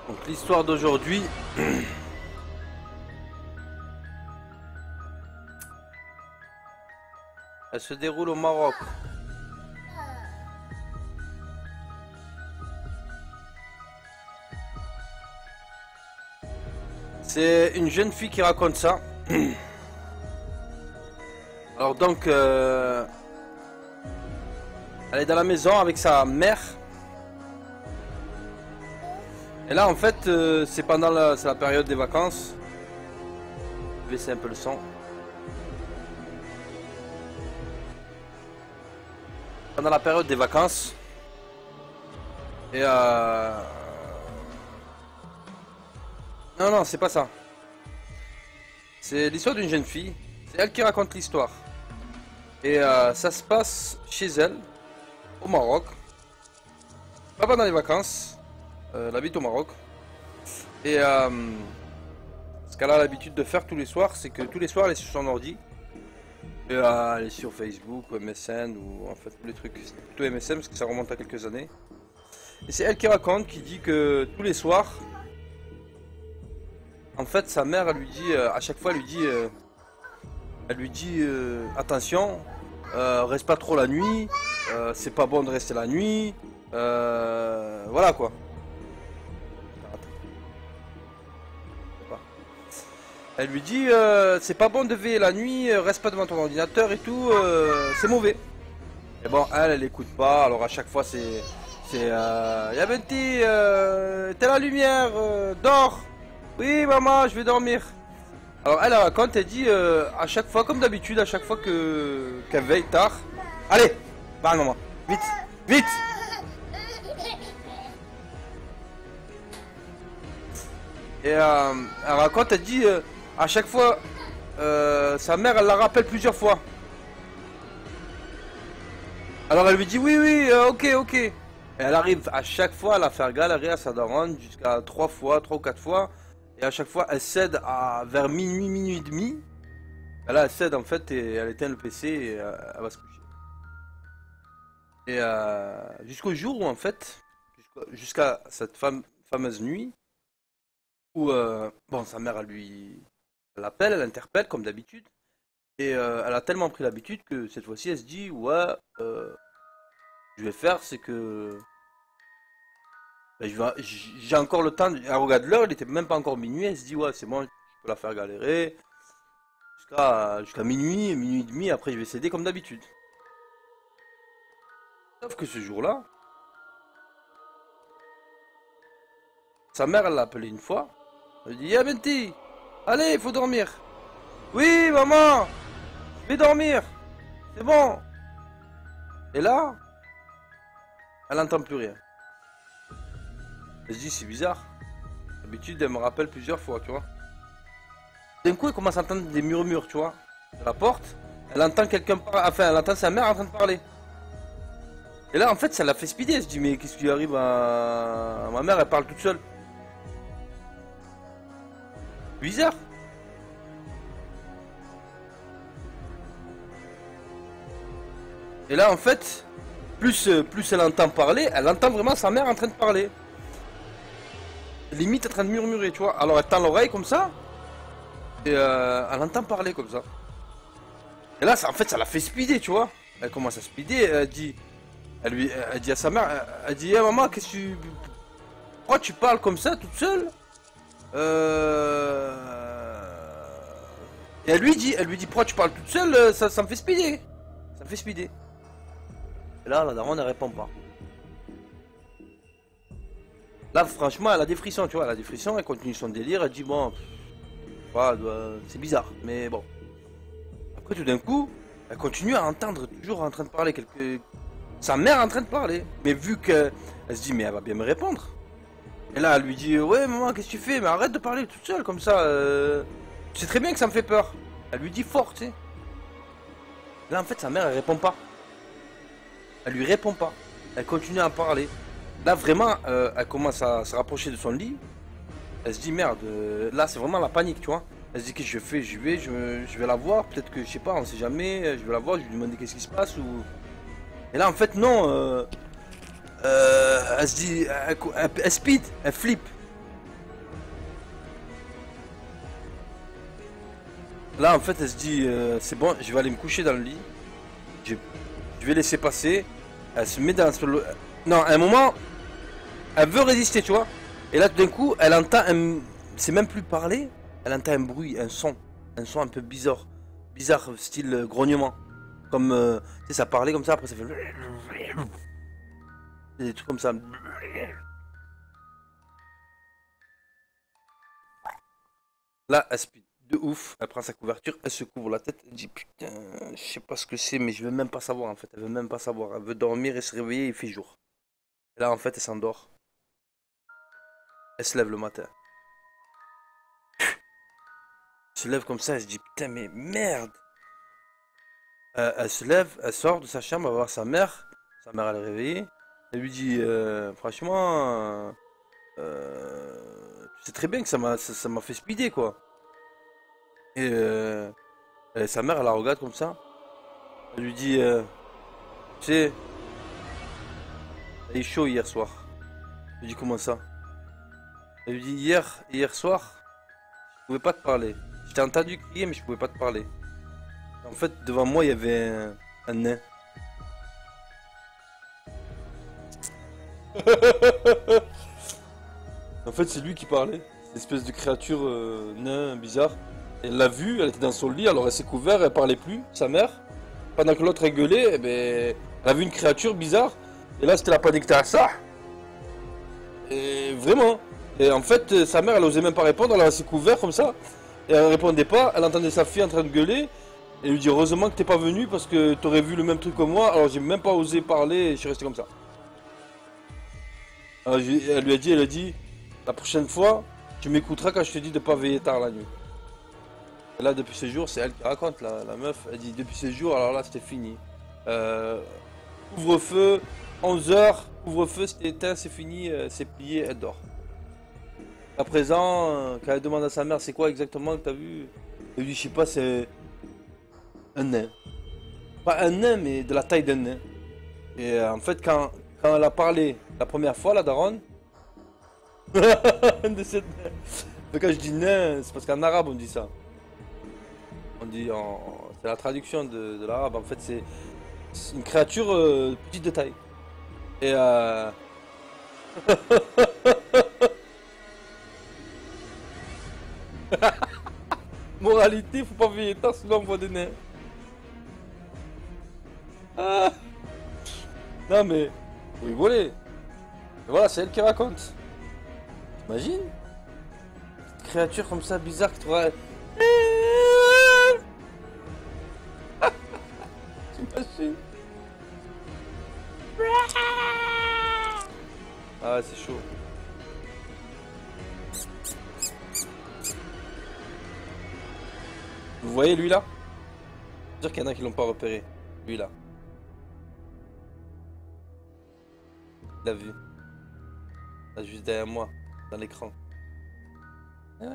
Donc l'histoire d'aujourd'hui, elle se déroule au Maroc. C'est une jeune fille qui raconte ça. Alors donc, elle est dans la maison avec sa mère. Et là en fait, c'est pendant c'est la période des vacances. Je vais baisser un peu le son. Pendant la période des vacances. Et non, non, c'est pas ça. C'est l'histoire d'une jeune fille. C'est elle qui raconte l'histoire. Et ça se passe chez elle, au Maroc. Pas pendant les vacances. Elle habite au Maroc. Et ce qu'elle a l'habitude de faire tous les soirs, c'est que tous les soirs elle est sur son ordi. Et elle est sur Facebook ou MSN ou en fait tous les trucs. C'est plutôt MSN parce que ça remonte à quelques années. Et c'est elle qui raconte, qui dit que tous les soirs, en fait sa mère elle lui dit, à chaque fois elle lui dit attention, reste pas trop la nuit, c'est pas bon de rester la nuit, voilà quoi. Elle lui dit c'est pas bon de veiller la nuit, reste pas devant ton ordinateur et tout, c'est mauvais. Et bon, elle écoute pas, alors à chaque fois c'est Yaventi, t'es la lumière, dors. Oui maman, je vais dormir. Alors elle raconte, elle dit à chaque fois, comme d'habitude, à chaque fois qu'elle veille tard. Allez, va maman, vite, vite. Et elle raconte, elle dit à chaque fois, sa mère elle la rappelle plusieurs fois. Alors elle lui dit oui oui, ok ok. Et elle arrive à chaque fois à la faire galérer à sa daronne jusqu'à 3 ou 4 fois. Et à chaque fois elle cède vers minuit, minuit et demi. Et là elle cède en fait et elle éteint le PC et elle va se coucher. Et jusqu'au jour où en fait, jusqu'à cette fameuse nuit, où bon sa mère elle l'appelle, elle l'interpelle comme d'habitude. Et elle a tellement pris l'habitude que cette fois-ci elle se dit ouais, je vais faire c'est que ben, j'ai encore le temps. Elle regarde l'heure, il était même pas encore minuit. Elle se dit ouais c'est bon, je peux la faire galérer jusqu'à minuit, minuit et demi. Après je vais céder comme d'habitude. Sauf que ce jour-là, sa mère elle l'a appelé une fois. Elle dit ah Benti, allez il faut dormir. Oui maman, je vais dormir. C'est bon. Et là, elle n'entend plus rien. Elle se dit c'est bizarre. D'habitude elle me rappelle plusieurs fois, tu vois. D'un coup elle commence à entendre des murmures, tu vois. De la porte. Elle entend quelqu'un parler. Enfin elle entend sa mère en train de parler. Et là en fait ça l'a fait speeder. Elle se dit mais qu'est-ce qui arrive à ma mère, elle parle toute seule. Bizarre. Et là en fait, plus elle entend parler, elle entend vraiment sa mère en train de parler. Limite en train de murmurer, tu vois. Alors elle tend l'oreille comme ça. Et elle entend parler comme ça. Et là, en fait, ça l'a fait speeder, tu vois. Elle commence à speeder, elle dit à sa mère, elle dit, maman, qu'est-ce que tu... Pourquoi tu parles comme ça, toute seule Et elle lui dit, pourquoi tu parles toute seule, ça me fait speeder. Ça me fait speeder. Et là, la daronne, elle répond pas. Là, franchement, elle a des frissons, tu vois, elle a des frissons, elle continue son délire, elle dit, bon, c'est bizarre, mais bon. Après, tout d'un coup, elle continue à entendre, toujours en train de parler, sa mère en train de parler. Mais vu qu'elle se dit, mais elle va bien me répondre. Et là, elle lui dit, ouais, maman, qu'est-ce que tu fais? Mais arrête de parler toute seule, comme ça, tu sais très bien que ça me fait peur. Elle lui dit fort, tu sais. Là, en fait, sa mère, elle répond pas. Elle lui répond pas. Elle continue à parler. Là, vraiment, elle commence à se rapprocher de son lit. Elle se dit, merde, là, c'est vraiment la panique, tu vois. Elle se dit, qu'est-ce que je fais? Je vais la voir. Peut-être que, je sais pas, on sait jamais. Je vais la voir, je vais lui demander qu'est-ce qui se passe. Et là, en fait, non. Elle se dit, elle speed, elle flippe. Là, en fait, elle se dit, c'est bon, je vais aller me coucher dans le lit. Je, je vais laisser passer. Elle se met dans le... Non, à un moment, elle veut résister, tu vois. Et là, tout d'un coup, elle entend un... C'est même plus parler. Elle entend un bruit, un son. Un son un peu bizarre. Bizarre, style grognement. Comme, tu sais, ça parlait comme ça, après ça fait... Des trucs comme ça. Là, elle speed de ouf. Elle prend sa couverture, elle se couvre la tête. Elle dit putain, je sais pas ce que c'est, mais je veux même pas savoir en fait. Elle veut même pas savoir. Elle veut dormir et se réveiller, il fait jour. Et là, en fait, elle s'endort. Elle se lève le matin. Elle se lève comme ça, elle se dit putain, mais merde. Elle se lève, elle sort de sa chambre, elle va voir sa mère. Sa mère, elle est réveillée. Elle lui dit franchement, tu sais très bien que ça m'a fait speeder quoi. Et, sa mère, elle la regarde comme ça. Elle lui dit tu sais, il est chaud hier soir. Je lui dis comment ça? Elle lui dit hier soir, je pouvais pas te parler. Je t'ai entendu crier mais je pouvais pas te parler. En fait devant moi il y avait un nain. En fait c'est lui qui parlait. Une espèce de créature nain bizarre. Elle l'a vu, elle était dans son lit, alors elle s'est couverte, elle parlait plus, sa mère. Pendant que l'autre elle gueulait, eh ben, elle a vu une créature bizarre. Et là c'était la panique à ça. Et vraiment. Et en fait, sa mère, elle osait même pas répondre, elle s'est couvert comme ça. Et elle répondait pas, elle entendait sa fille en train de gueuler. Et elle lui dit heureusement que t'es pas venu parce que t'aurais vu le même truc que moi. Alors j'ai même pas osé parler et je suis resté comme ça. Alors, elle a dit, la prochaine fois, tu m'écouteras quand je te dis de pas veiller tard la nuit. Et là, depuis ce jour, c'est elle qui raconte, la meuf. Elle dit depuis ce jour, alors là, c'était fini. Euh, couvre-feu, 11 h, couvre-feu, c'était éteint, c'est fini, c'est plié, elle dort. À présent, quand elle demande à sa mère c'est quoi exactement que t'as vu, elle lui dit je sais pas, c'est un nain. Pas un nain, mais de la taille d'un nain. Et en fait, quand elle a parlé la première fois, la daronne, de cette... Mais quand je dis nain, c'est parce qu'en arabe on dit ça. On dit c'est la traduction de l'arabe. En fait, c'est une créature petite de taille. Et moralité, faut pas veiller tard, sinon on voit des nains. Ah, non mais, vous rigolez. Mais voilà, c'est elle qui raconte. T'imagines? Une créature comme ça bizarre qui trouve. T'imagines? Ah, c'est chaud. Vous voyez lui là? Dire qu'il y en a qui l'ont pas repéré. Lui là. Il l'a vu. Là, juste derrière moi, dans l'écran. Eh ouais.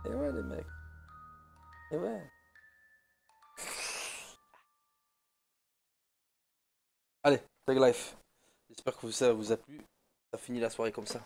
Eh ouais les mecs. Eh ouais. Allez, Tag Life. J'espère que ça vous a plu. Ça finit la soirée comme ça.